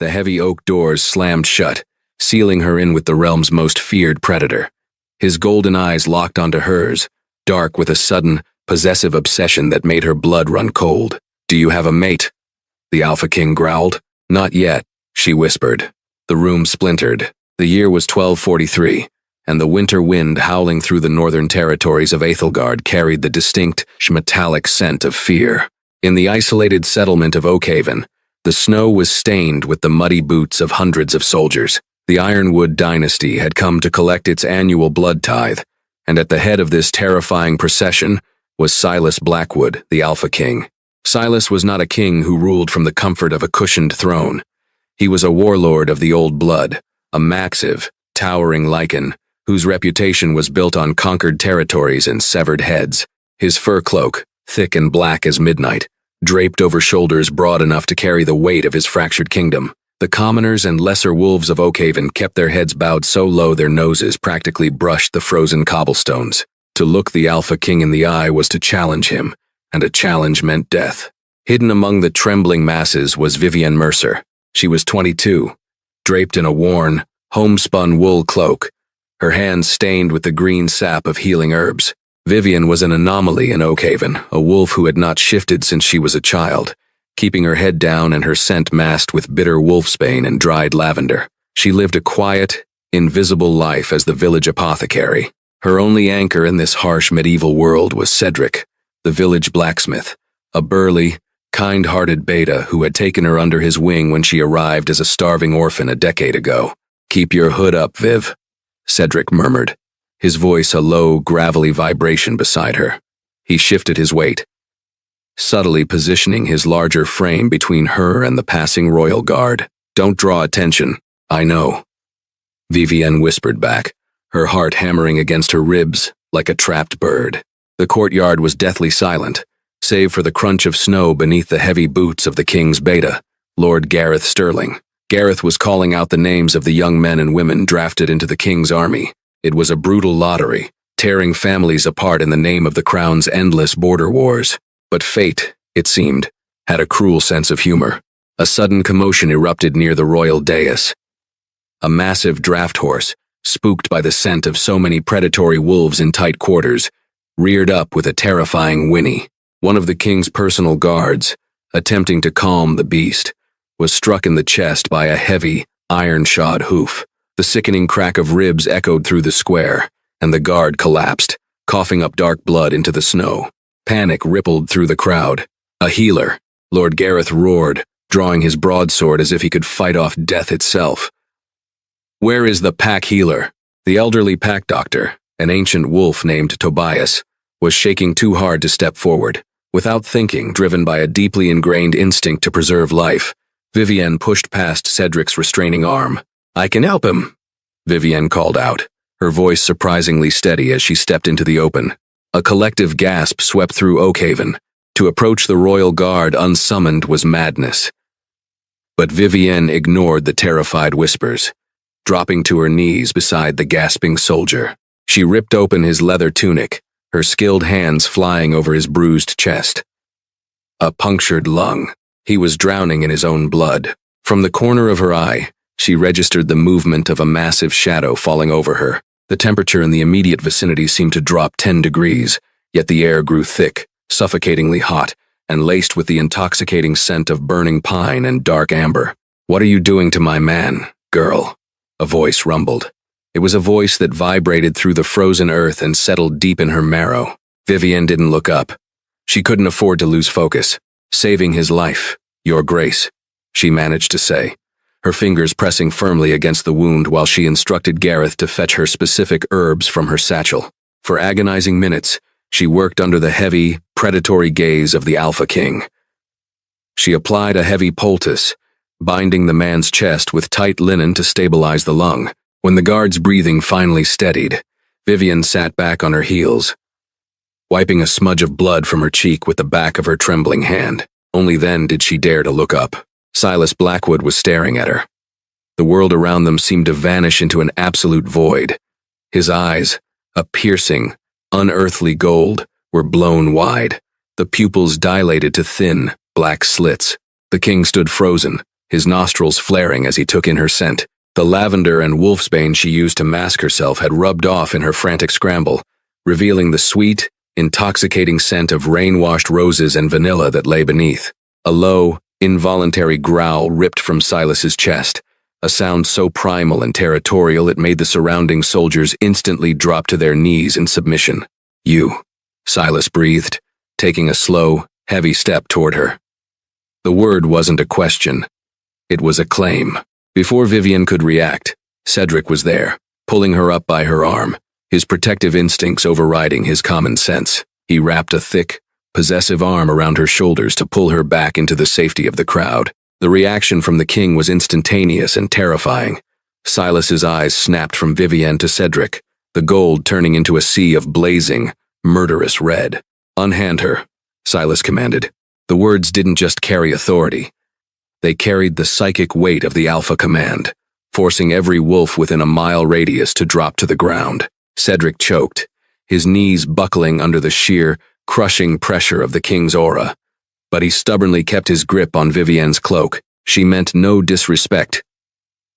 The heavy oak doors slammed shut, sealing her in with the realm's most feared predator. His golden eyes locked onto hers, dark with a sudden, possessive obsession that made her blood run cold. "Do you have a mate?" the Alpha King growled. "Not yet," she whispered. The room splintered. The year was 1243, and the winter wind howling through the northern territories of Aethelgard carried the distinct, metallic scent of fear. In the isolated settlement of Oakhaven, the snow was stained with the muddy boots of hundreds of soldiers. The Ironwood dynasty had come to collect its annual blood tithe, and at the head of this terrifying procession was Silas Blackwood, the Alpha King. Silas was not a king who ruled from the comfort of a cushioned throne. He was a warlord of the old blood, a massive, towering lichen, whose reputation was built on conquered territories and severed heads. His fur cloak, thick and black as midnight, draped over shoulders broad enough to carry the weight of his fractured kingdom. The commoners and lesser wolves of Oakhaven kept their heads bowed so low their noses practically brushed the frozen cobblestones. To look the Alpha King in the eye was to challenge him, and a challenge meant death. Hidden among the trembling masses was Vivienne Mercer. She was 22, draped in a worn, homespun wool cloak, her hands stained with the green sap of healing herbs. Vivienne was an anomaly in Oakhaven, a wolf who had not shifted since she was a child, keeping her head down and her scent masked with bitter wolfsbane and dried lavender. She lived a quiet, invisible life as the village apothecary. Her only anchor in this harsh medieval world was Cedric, the village blacksmith, a burly, kind-hearted beta who had taken her under his wing when she arrived as a starving orphan a decade ago. "Keep your hood up, Viv," Cedric murmured, his voice a low, gravelly vibration beside her. He shifted his weight, subtly positioning his larger frame between her and the passing royal guard. "Don't draw attention, I know," Vivienne whispered back, her heart hammering against her ribs like a trapped bird. The courtyard was deathly silent, save for the crunch of snow beneath the heavy boots of the king's beta, Lord Gareth Sterling. Gareth was calling out the names of the young men and women drafted into the king's army. It was a brutal lottery, tearing families apart in the name of the crown's endless border wars. But fate, it seemed, had a cruel sense of humor. A sudden commotion erupted near the royal dais. A massive draft horse, spooked by the scent of so many predatory wolves in tight quarters, reared up with a terrifying whinny. One of the king's personal guards, attempting to calm the beast, was struck in the chest by a heavy, iron-shod hoof. The sickening crack of ribs echoed through the square, and the guard collapsed, coughing up dark blood into the snow. Panic rippled through the crowd. "A healer," Lord Gareth roared, drawing his broadsword as if he could fight off death itself. "Where is the pack healer?" The elderly pack doctor, an ancient wolf named Tobias, was shaking too hard to step forward. Without thinking, driven by a deeply ingrained instinct to preserve life, Vivienne pushed past Cedric's restraining arm. "I can help him," Vivienne called out, her voice surprisingly steady as she stepped into the open. A collective gasp swept through Oakhaven. To approach the royal guard unsummoned was madness. But Vivienne ignored the terrified whispers, dropping to her knees beside the gasping soldier. She ripped open his leather tunic, her skilled hands flying over his bruised chest. A punctured lung. He was drowning in his own blood. From the corner of her eye, she registered the movement of a massive shadow falling over her. The temperature in the immediate vicinity seemed to drop 10 degrees, yet the air grew thick, suffocatingly hot, and laced with the intoxicating scent of burning pine and dark amber. "What are you doing to my man, girl?" a voice rumbled. It was a voice that vibrated through the frozen earth and settled deep in her marrow. Vivienne didn't look up. She couldn't afford to lose focus. "Saving his life, Your Grace," she managed to say, her fingers pressing firmly against the wound while she instructed Gareth to fetch her specific herbs from her satchel. For agonizing minutes, she worked under the heavy, predatory gaze of the Alpha King. She applied a heavy poultice, binding the man's chest with tight linen to stabilize the lung. When the guard's breathing finally steadied, Vivienne sat back on her heels, wiping a smudge of blood from her cheek with the back of her trembling hand. Only then did she dare to look up. Silas Blackwood was staring at her. The world around them seemed to vanish into an absolute void. His eyes, a piercing, unearthly gold, were blown wide, the pupils dilated to thin, black slits. The king stood frozen, his nostrils flaring as he took in her scent. The lavender and wolfsbane she used to mask herself had rubbed off in her frantic scramble, revealing the sweet, intoxicating scent of rain-washed roses and vanilla that lay beneath. A low, involuntary growl ripped from Silas's chest, a sound so primal and territorial it made the surrounding soldiers instantly drop to their knees in submission. "You," Silas breathed, taking a slow, heavy step toward her. The word wasn't a question. It was a claim. Before Vivian could react, Cedric was there, pulling her up by her arm, his protective instincts overriding his common sense. He wrapped a thick, possessive arm around her shoulders to pull her back into the safety of the crowd. The reaction from the king was instantaneous and terrifying. Silas's eyes snapped from Vivian to Cedric, the gold turning into a sea of blazing, murderous red. "Unhand her," Silas commanded. The words didn't just carry authority. They carried the psychic weight of the Alpha command, forcing every wolf within a mile radius to drop to the ground. Cedric choked, his knees buckling under the sheer, crushing pressure of the king's aura. But he stubbornly kept his grip on Vivian's cloak. She meant no disrespect.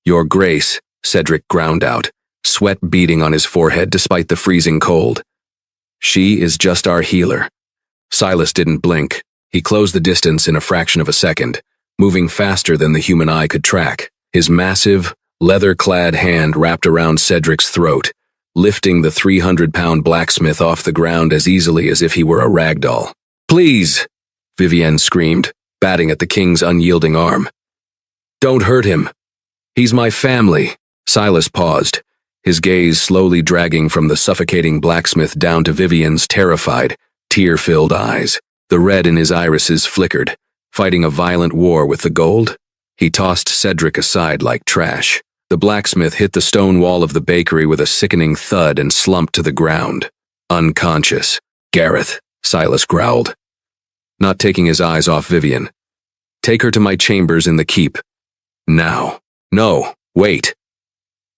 "Your Grace," Cedric ground out, sweat beading on his forehead despite the freezing cold. "She is just our healer." Silas didn't blink. He closed the distance in a fraction of a second, moving faster than the human eye could track. His massive, leather-clad hand wrapped around Cedric's throat, lifting the 300-pound blacksmith off the ground as easily as if he were a rag doll. "Please!" Vivian screamed, batting at the king's unyielding arm. "Don't hurt him. He's my family." Silas paused, his gaze slowly dragging from the suffocating blacksmith down to Vivian's terrified, tear-filled eyes. The red in his irises flickered, fighting a violent war with the gold. He tossed Cedric aside like trash. The blacksmith hit the stone wall of the bakery with a sickening thud and slumped to the ground, unconscious. "Gareth," Silas growled, not taking his eyes off Vivian. "Take her to my chambers in the keep. Now." "No, wait,"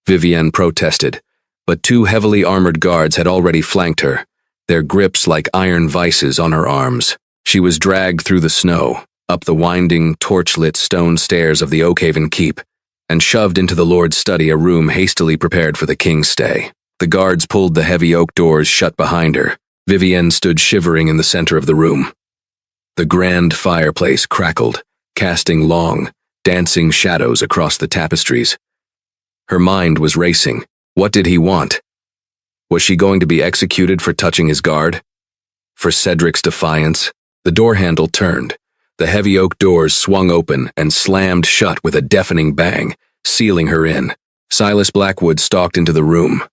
Vivian protested, but two heavily armored guards had already flanked her, their grips like iron vices on her arms. She was dragged through the snow, up the winding, torch-lit stone stairs of the Oakhaven Keep, and shoved into the Lord's study, a room hastily prepared for the king's stay. The guards pulled the heavy oak doors shut behind her. Vivian stood shivering in the center of the room. The grand fireplace crackled, casting long, dancing shadows across the tapestries. Her mind was racing. What did he want? Was she going to be executed for touching his guard? For Cedric's defiance? The door handle turned. The heavy oak doors swung open and slammed shut with a deafening bang, sealing her in. Silas Blackwood stalked into the room.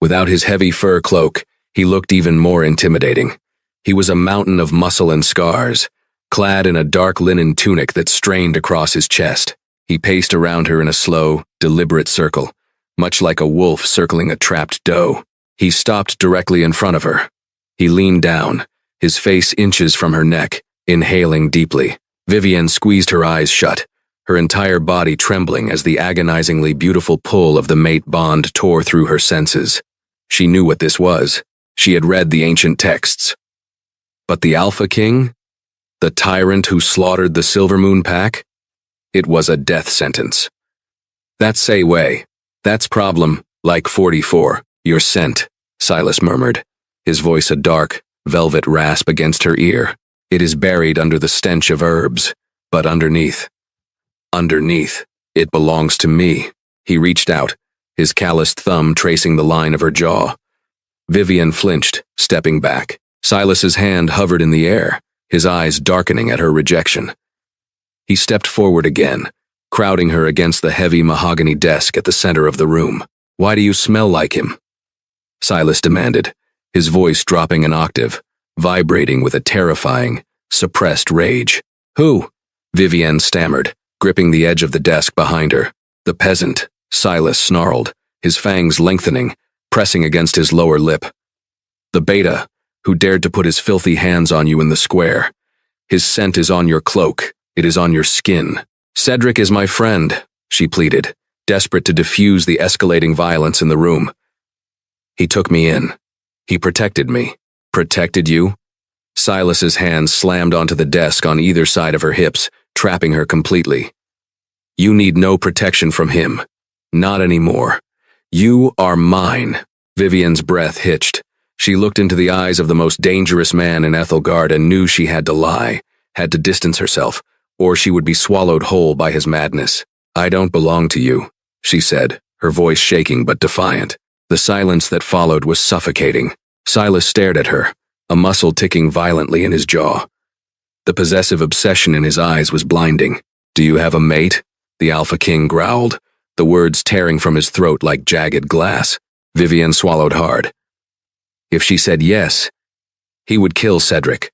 Without his heavy fur cloak, he looked even more intimidating. He was a mountain of muscle and scars, clad in a dark linen tunic that strained across his chest. He paced around her in a slow, deliberate circle, much like a wolf circling a trapped doe. He stopped directly in front of her. He leaned down, his face inches from her neck, inhaling deeply. Vivian squeezed her eyes shut, her entire body trembling as the agonizingly beautiful pull of the mate bond tore through her senses. She knew what this was. She had read the ancient texts. But the Alpha King? The tyrant who slaughtered the Silvermoon Pack? It was a death sentence. "That's Say Way. That's problem, like 44. You're sent," Silas murmured, his voice a dark, velvet rasp against her ear. "It is buried under the stench of herbs, but underneath, it belongs to me." He reached out, his calloused thumb tracing the line of her jaw. Vivian flinched, stepping back. Silas's hand hovered in the air, his eyes darkening at her rejection. He stepped forward again, crowding her against the heavy mahogany desk at the center of the room. "Why do you smell like him?" Silas demanded, his voice dropping an octave, vibrating with a terrifying, suppressed rage. "Who?" Vivian stammered, gripping the edge of the desk behind her. "The peasant," Silas snarled, his fangs lengthening, pressing against his lower lip. "The beta, who dared to put his filthy hands on you in the square. His scent is on your cloak, it is on your skin." "Cedric is my friend," she pleaded, desperate to diffuse the escalating violence in the room. "He took me in. He protected me." "Protected you?" Silas's hands slammed onto the desk on either side of her hips, trapping her completely. You need no protection from him. Not anymore. You are mine." Vivian's breath hitched. She looked into the eyes of the most dangerous man in Ethelgard and knew she had to lie, had to distance herself, or she would be swallowed whole by his madness. "I don't belong to you," she said, her voice shaking but defiant. The silence that followed was suffocating. Silas stared at her, a muscle ticking violently in his jaw. The possessive obsession in his eyes was blinding. "Do you have a mate?" the Alpha King growled, the words tearing from his throat like jagged glass. Vivian swallowed hard. If she said yes, he would kill Cedric.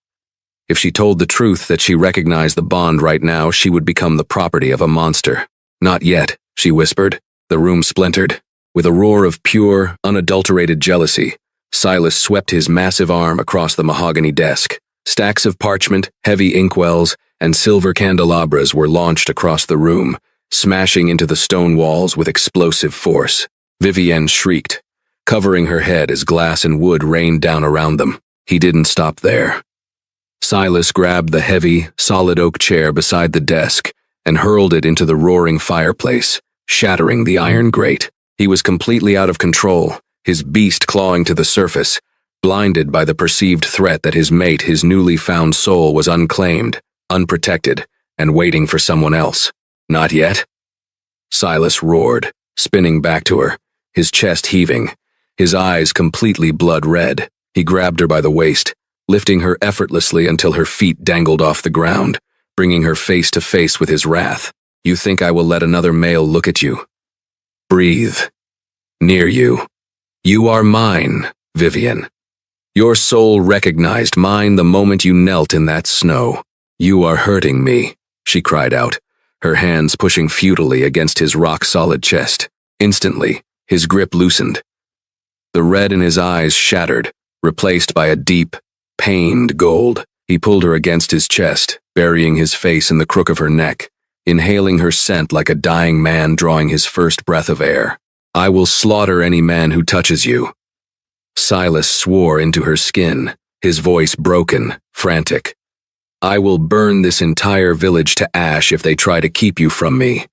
If she told the truth that she recognized the bond right now, she would become the property of a monster. "Not yet," she whispered. The room splintered. With a roar of pure, unadulterated jealousy, Silas swept his massive arm across the mahogany desk. Stacks of parchment, heavy inkwells, and silver candelabras were launched across the room, smashing into the stone walls with explosive force. Vivienne shrieked, covering her head as glass and wood rained down around them. He didn't stop there. Silas grabbed the heavy, solid oak chair beside the desk and hurled it into the roaring fireplace, shattering the iron grate. He was completely out of control, his beast clawing to the surface, blinded by the perceived threat that his mate, his newly found soul, was unclaimed, unprotected, and waiting for someone else. "Not yet?" Silas roared, spinning back to her, his chest heaving, his eyes completely blood red. He grabbed her by the waist, lifting her effortlessly until her feet dangled off the ground, bringing her face to face with his wrath. "You think I will let another male look at you? Breathe. Near you. You are mine, Vivian. Your soul recognized mine the moment you knelt in that snow. You are hurting me," she cried out, her hands pushing futilely against his rock-solid chest. Instantly, his grip loosened. The red in his eyes shattered, replaced by a deep, pained gold. He pulled her against his chest, burying his face in the crook of her neck, inhaling her scent like a dying man drawing his first breath of air. "I will slaughter any man who touches you." Silas swore into her skin, his voice broken, frantic. "I will burn this entire village to ash if they try to keep you from me.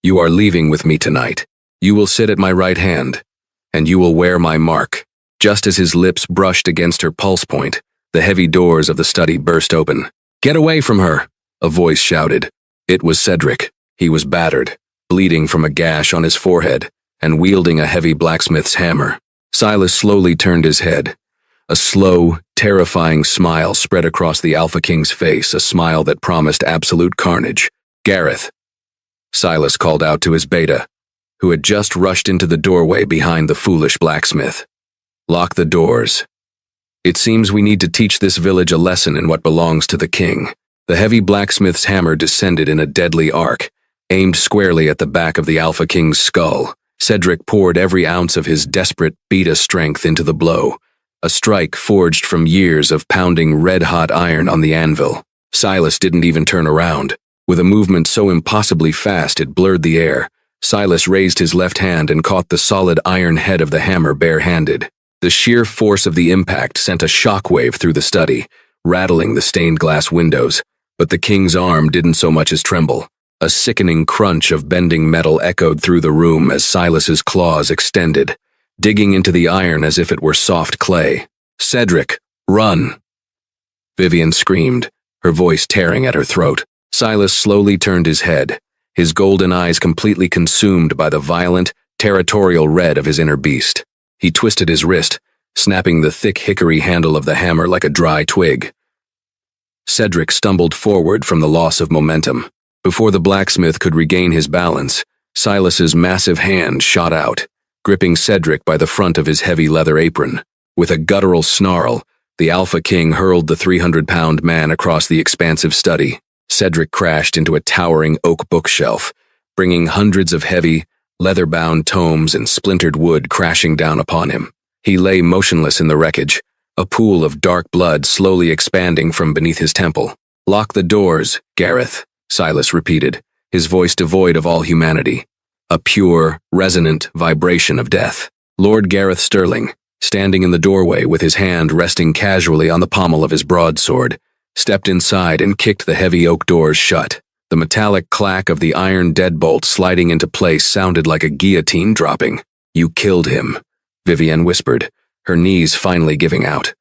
You are leaving with me tonight. You will sit at my right hand, and you will wear my mark." Just as his lips brushed against her pulse point, the heavy doors of the study burst open. "Get away from her!" a voice shouted. It was Cedric. He was battered, bleeding from a gash on his forehead, and wielding a heavy blacksmith's hammer. Silas slowly turned his head. A slow, terrifying smile spread across the Alpha King's face, a smile that promised absolute carnage. "Gareth," Silas called out to his beta, who had just rushed into the doorway behind the foolish blacksmith. "Lock the doors. It seems we need to teach this village a lesson in what belongs to the king." The heavy blacksmith's hammer descended in a deadly arc, aimed squarely at the back of the Alpha King's skull. Cedric poured every ounce of his desperate beta strength into the blow, a strike forged from years of pounding red-hot iron on the anvil. Silas didn't even turn around. With a movement so impossibly fast it blurred the air, Silas raised his left hand and caught the solid iron head of the hammer bare-handed. The sheer force of the impact sent a shockwave through the study, rattling the stained glass windows, but the king's arm didn't so much as tremble. A sickening crunch of bending metal echoed through the room as Silas's claws extended, digging into the iron as if it were soft clay. "Cedric, run!" Vivian screamed, her voice tearing at her throat. Silas slowly turned his head, his golden eyes completely consumed by the violent, territorial red of his inner beast. He twisted his wrist, snapping the thick hickory handle of the hammer like a dry twig. Cedric stumbled forward from the loss of momentum. Before the blacksmith could regain his balance, Silas's massive hand shot out, gripping Cedric by the front of his heavy leather apron. With a guttural snarl, the Alpha King hurled the 300-pound man across the expansive study. Cedric crashed into a towering oak bookshelf, bringing hundreds of heavy, leather-bound tomes and splintered wood crashing down upon him. He lay motionless in the wreckage, a pool of dark blood slowly expanding from beneath his temple. "Lock the doors, Gareth," Silas repeated, his voice devoid of all humanity, a pure, resonant vibration of death. Lord Gareth Sterling, standing in the doorway with his hand resting casually on the pommel of his broadsword, stepped inside and kicked the heavy oak doors shut. The metallic clack of the iron deadbolt sliding into place sounded like a guillotine dropping. "You killed him," Vivienne whispered, her knees finally giving out.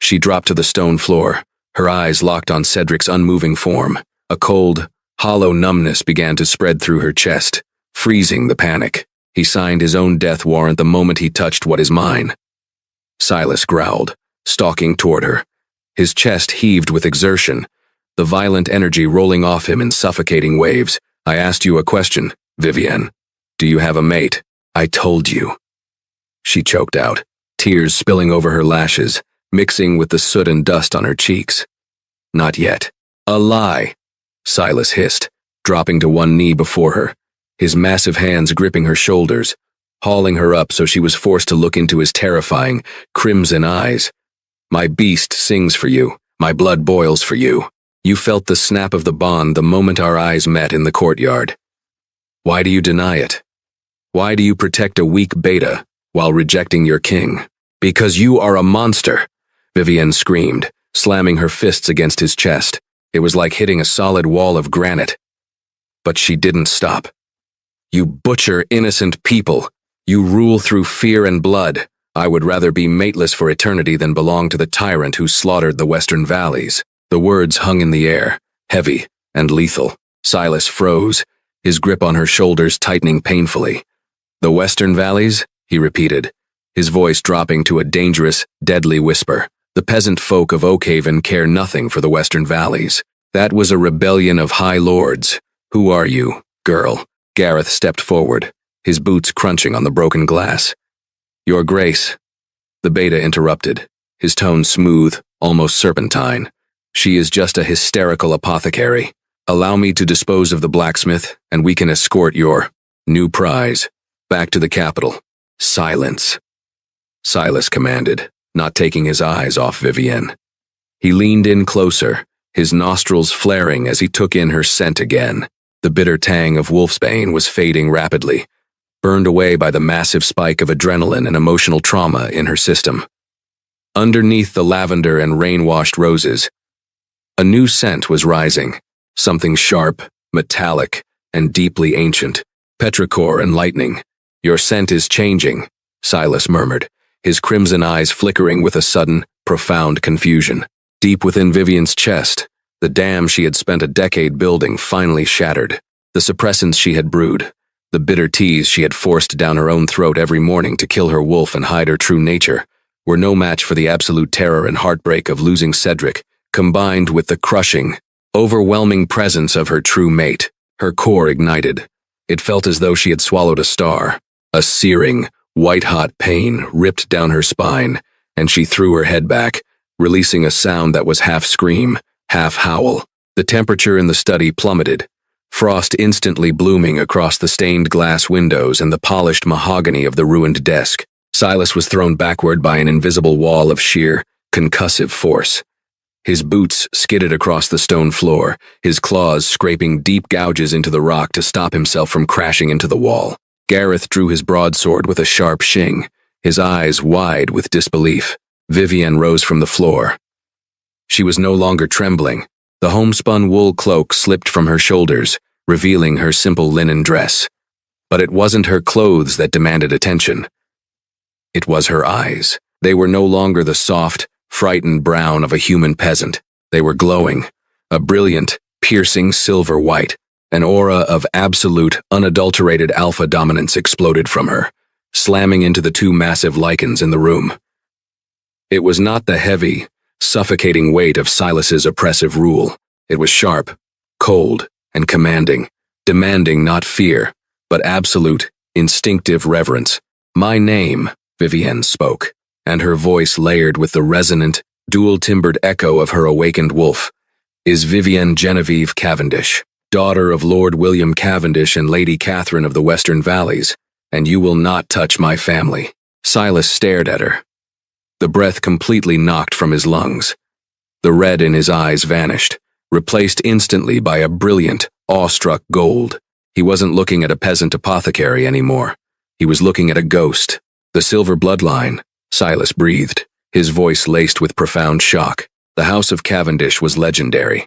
She dropped to the stone floor, her eyes locked on Cedric's unmoving form. A cold, hollow numbness began to spread through her chest, freezing the panic. He signed his own death warrant the moment he touched what is mine. Silas growled, stalking toward her. His chest heaved with exertion, the violent energy rolling off him in suffocating waves. "I asked you a question, Vivienne. Do you have a mate?" "I told you." She choked out, tears spilling over her lashes, mixing with the soot and dust on her cheeks. "Not yet." "A lie," Silas hissed, dropping to one knee before her, his massive hands gripping her shoulders, hauling her up so she was forced to look into his terrifying, crimson eyes. "My beast sings for you. My blood boils for you. You felt the snap of the bond the moment our eyes met in the courtyard. Why do you deny it? Why do you protect a weak beta while rejecting your king?" "Because you are a monster," Vivienne screamed, slamming her fists against his chest. It was like hitting a solid wall of granite. But she didn't stop. "You butcher innocent people. You rule through fear and blood. I would rather be mateless for eternity than belong to the tyrant who slaughtered the Western Valleys." The words hung in the air, heavy and lethal. Silas froze, his grip on her shoulders tightening painfully. "The Western Valleys?" he repeated, his voice dropping to a dangerous, deadly whisper. "The peasant folk of Oakhaven care nothing for the Western Valleys. That was a rebellion of high lords. Who are you, girl?" Gareth stepped forward, his boots crunching on the broken glass. "Your Grace," the beta interrupted, his tone smooth, almost serpentine. "She is just a hysterical apothecary. Allow me to dispose of the blacksmith, and we can escort your new prize back to the capital." "Silence," Silas commanded, not taking his eyes off Vivienne. He leaned in closer, his nostrils flaring as he took in her scent again. The bitter tang of wolfsbane was fading rapidly, burned away by the massive spike of adrenaline and emotional trauma in her system. Underneath the lavender and rain-washed roses, a new scent was rising, something sharp, metallic, and deeply ancient. "Petrichor and lightning. Your scent is changing," Silas murmured, his crimson eyes flickering with a sudden, profound confusion. Deep within Vivienne's chest, the dam she had spent a decade building finally shattered. The suppressants she had brewed, the bitter teas she had forced down her own throat every morning to kill her wolf and hide her true nature, were no match for the absolute terror and heartbreak of losing Cedric, combined with the crushing, overwhelming presence of her true mate. Her core ignited. It felt as though she had swallowed a star. A searing, white-hot pain ripped down her spine, and she threw her head back, releasing a sound that was half scream, half howl. The temperature in the study plummeted, frost instantly blooming across the stained glass windows and the polished mahogany of the ruined desk. Silas was thrown backward by an invisible wall of sheer, concussive force. His boots skidded across the stone floor, his claws scraping deep gouges into the rock to stop himself from crashing into the wall. Gareth drew his broadsword with a sharp shing, his eyes wide with disbelief. Vivienne rose from the floor. She was no longer trembling. The homespun wool cloak slipped from her shoulders, revealing her simple linen dress. But it wasn't her clothes that demanded attention. It was her eyes. They were no longer the soft, frightened brown of a human peasant. They were glowing, a brilliant, piercing silver white. An aura of absolute, unadulterated alpha dominance exploded from her, slamming into the two massive lichens in the room. It was not the heavy, suffocating weight of Silas's oppressive rule. It was sharp, cold, and commanding, demanding not fear, but absolute, instinctive reverence. "My name," Vivienne spoke, and her voice layered with the resonant, dual-timbered echo of her awakened wolf, "is Vivienne Genevieve Cavendish, daughter of Lord William Cavendish and Lady Catherine of the Western Valleys, and you will not touch my family." Silas stared at her. The breath completely knocked from his lungs. The red in his eyes vanished, replaced instantly by a brilliant, awestruck gold. He wasn't looking at a peasant apothecary anymore. He was looking at a ghost. "The silver bloodline," Silas breathed, his voice laced with profound shock. The House of Cavendish was legendary.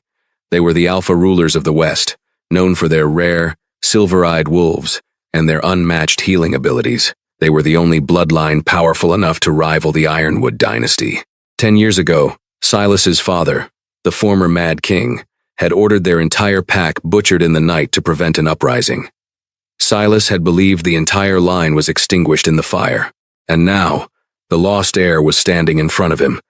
They were the alpha rulers of the West, known for their rare, silver-eyed wolves and their unmatched healing abilities. They were the only bloodline powerful enough to rival the Ironwood dynasty. 10 years ago, Silas's father, the former Mad King, had ordered their entire pack butchered in the night to prevent an uprising. Silas had believed the entire line was extinguished in the fire, and now, the lost heir was standing in front of him,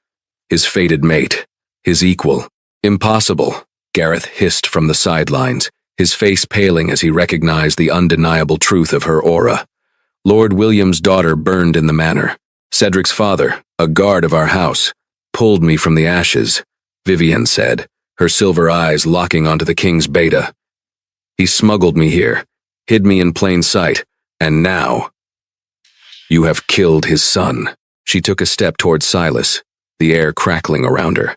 his fated mate, his equal. Impossible, Gareth hissed from the sidelines, his face paling as he recognized the undeniable truth of her aura. Lord William's daughter burned in the manor. Cedric's father, a guard of our house, pulled me from the ashes, Vivienne said, her silver eyes locking onto the king's beta. He smuggled me here, hid me in plain sight, and now you have killed his son. She took a step toward Silas, the air crackling around her.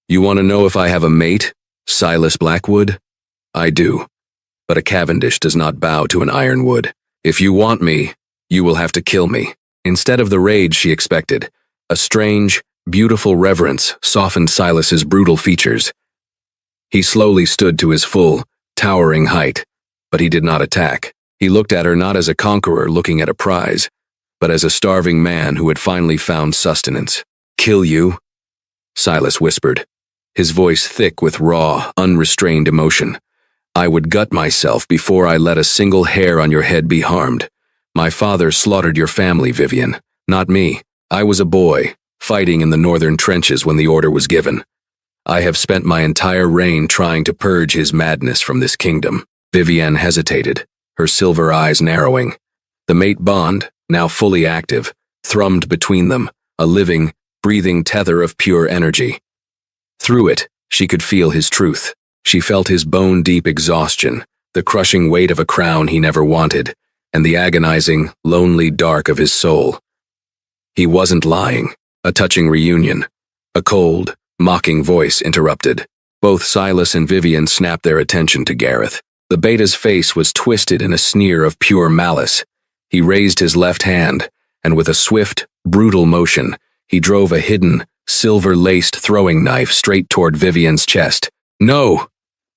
You want to know if I have a mate, Silas Blackwood? I do, but a Cavendish does not bow to an Ironwood. If you want me, you will have to kill me. Instead of the rage she expected, a strange, beautiful reverence softened Silas's brutal features. He slowly stood to his full, towering height, but he did not attack. He looked at her not as a conqueror looking at a prize, but as a starving man who had finally found sustenance. Kill you? Silas whispered, his voice thick with raw, unrestrained emotion. I would gut myself before I let a single hair on your head be harmed. My father slaughtered your family, Vivienne, not me. I was a boy, fighting in the northern trenches when the order was given. I have spent my entire reign trying to purge his madness from this kingdom. Vivienne hesitated, her silver eyes narrowing. The mate bond, now fully active, thrummed between them, a living, breathing tether of pure energy. Through it, she could feel his truth. She felt his bone-deep exhaustion, the crushing weight of a crown he never wanted, and the agonizing, lonely dark of his soul. He wasn't lying. A touching reunion. A cold, mocking voice interrupted. Both Silas and Vivienne snapped their attention to Gareth. The beta's face was twisted in a sneer of pure malice. He raised his left hand, and with a swift, brutal motion, he drove a hidden, silver-laced throwing knife straight toward Vivienne's chest. No!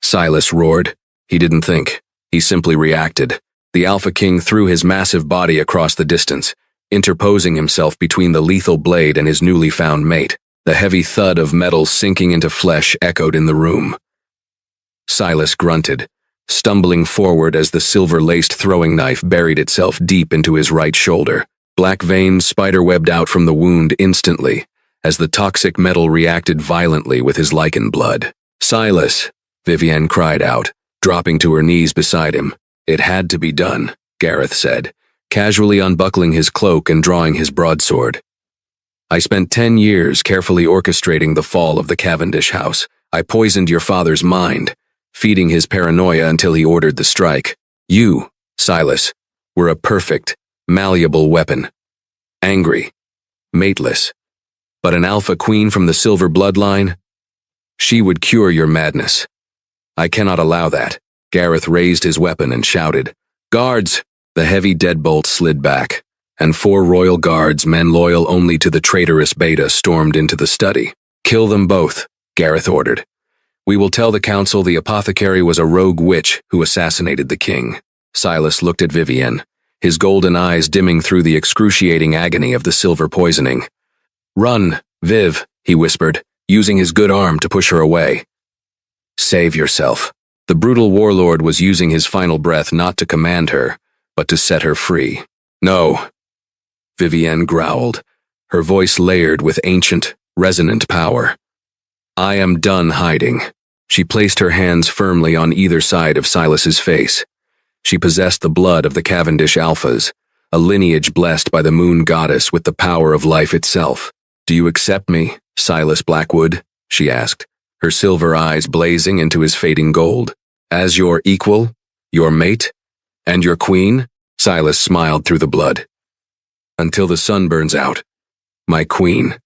Silas roared. He didn't think. He simply reacted. The Alpha King threw his massive body across the distance, interposing himself between the lethal blade and his newly found mate. The heavy thud of metal sinking into flesh echoed in the room. Silas grunted, stumbling forward as the silver-laced throwing knife buried itself deep into his right shoulder. Black veins spiderwebbed out from the wound instantly, as the toxic metal reacted violently with his lichen blood. Silas, Vivienne cried out, dropping to her knees beside him. It had to be done, Gareth said, casually unbuckling his cloak and drawing his broadsword. I spent 10 years carefully orchestrating the fall of the Cavendish house. I poisoned your father's mind, feeding his paranoia until he ordered the strike. You, Silas, were a perfect, malleable weapon. Angry, mateless. But an alpha queen from the silver bloodline? She would cure your madness. I cannot allow that. Gareth raised his weapon and shouted, Guards! The heavy deadbolt slid back, and 4 royal guards, men loyal only to the traitorous beta, stormed into the study. Kill them both, Gareth ordered. We will tell the council the apothecary was a rogue witch who assassinated the king. Silas looked at Vivienne, his golden eyes dimming through the excruciating agony of the silver poisoning. Run, Viv, he whispered, using his good arm to push her away. Save yourself. The brutal warlord was using his final breath not to command her, but to set her free. No, Vivienne growled, her voice layered with ancient, resonant power. I am done hiding. She placed her hands firmly on either side of Silas's face. She possessed the blood of the Cavendish Alphas, a lineage blessed by the moon goddess with the power of life itself. Do you accept me, Silas Blackwood? She asked, her silver eyes blazing into his fading gold. As your equal, your mate, and your queen? Silas smiled through the blood. Until the sun burns out. My queen.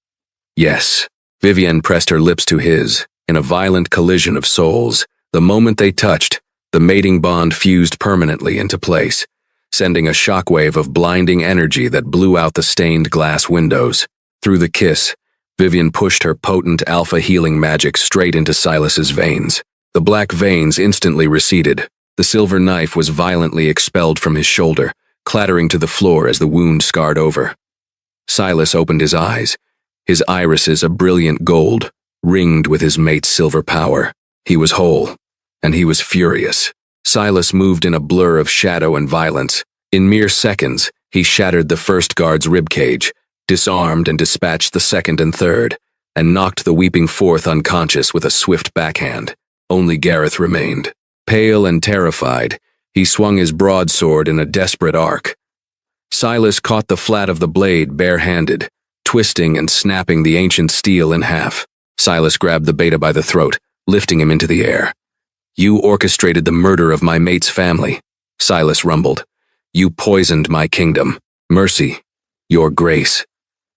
Yes. Vivienne pressed her lips to his, in a violent collision of souls. The moment they touched, the mating bond fused permanently into place, sending a shockwave of blinding energy that blew out the stained glass windows. Through the kiss, Vivienne pushed her potent alpha healing magic straight into Silas's veins. The black veins instantly receded. The silver knife was violently expelled from his shoulder, clattering to the floor as the wound scarred over. Silas opened his eyes, his irises a brilliant gold, ringed with his mate's silver power. He was whole, and he was furious. Silas moved in a blur of shadow and violence. In mere seconds, he shattered the first guard's ribcage, disarmed and dispatched the second and third, and knocked the weeping fourth unconscious with a swift backhand. Only Gareth remained. Pale and terrified, he swung his broadsword in a desperate arc. Silas caught the flat of the blade bare-handed, twisting and snapping the ancient steel in half. Silas grabbed the beta by the throat, lifting him into the air. "You orchestrated the murder of my mate's family," Silas rumbled. "You poisoned my kingdom. Mercy, your grace."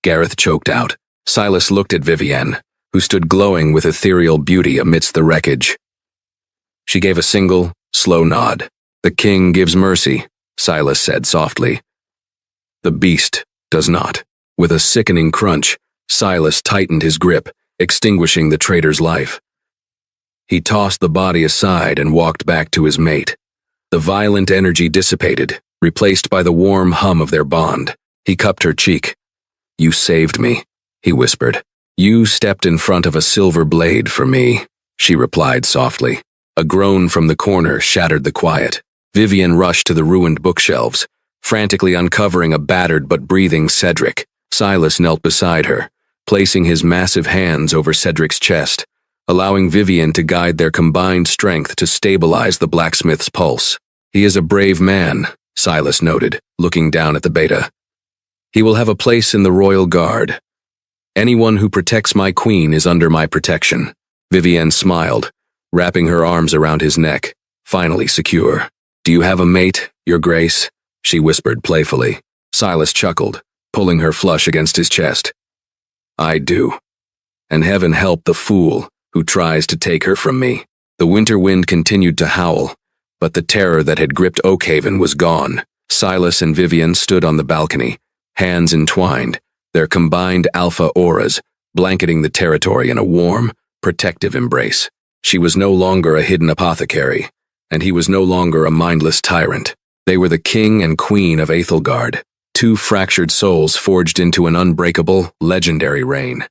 Gareth choked out. Silas looked at Vivienne, who stood glowing with ethereal beauty amidst the wreckage. She gave a single, slow nod. "The king gives mercy," Silas said softly. "The beast does not." With a sickening crunch, Silas tightened his grip, extinguishing the traitor's life. He tossed the body aside and walked back to his mate. The violent energy dissipated, replaced by the warm hum of their bond. He cupped her cheek. "You saved me," he whispered. "You stepped in front of a silver blade for me," she replied softly. A groan from the corner shattered the quiet. Vivienne rushed to the ruined bookshelves, frantically uncovering a battered but breathing Cedric. Silas knelt beside her, placing his massive hands over Cedric's chest, allowing Vivienne to guide their combined strength to stabilize the blacksmith's pulse. "He is a brave man," Silas noted, looking down at the beta. "He will have a place in the royal guard. Anyone who protects my queen is under my protection." Vivienne smiled, wrapping her arms around his neck, finally secure. "Do you have a mate, your grace?" she whispered playfully. Silas chuckled, pulling her flush against his chest. "I do. And heaven help the fool who tries to take her from me." The winter wind continued to howl, but the terror that had gripped Oakhaven was gone. Silas and Vivienne stood on the balcony, hands entwined, their combined alpha auras blanketing the territory in a warm, protective embrace. She was no longer a hidden apothecary, and he was no longer a mindless tyrant. They were the king and queen of Aethelgard, two fractured souls forged into an unbreakable, legendary reign.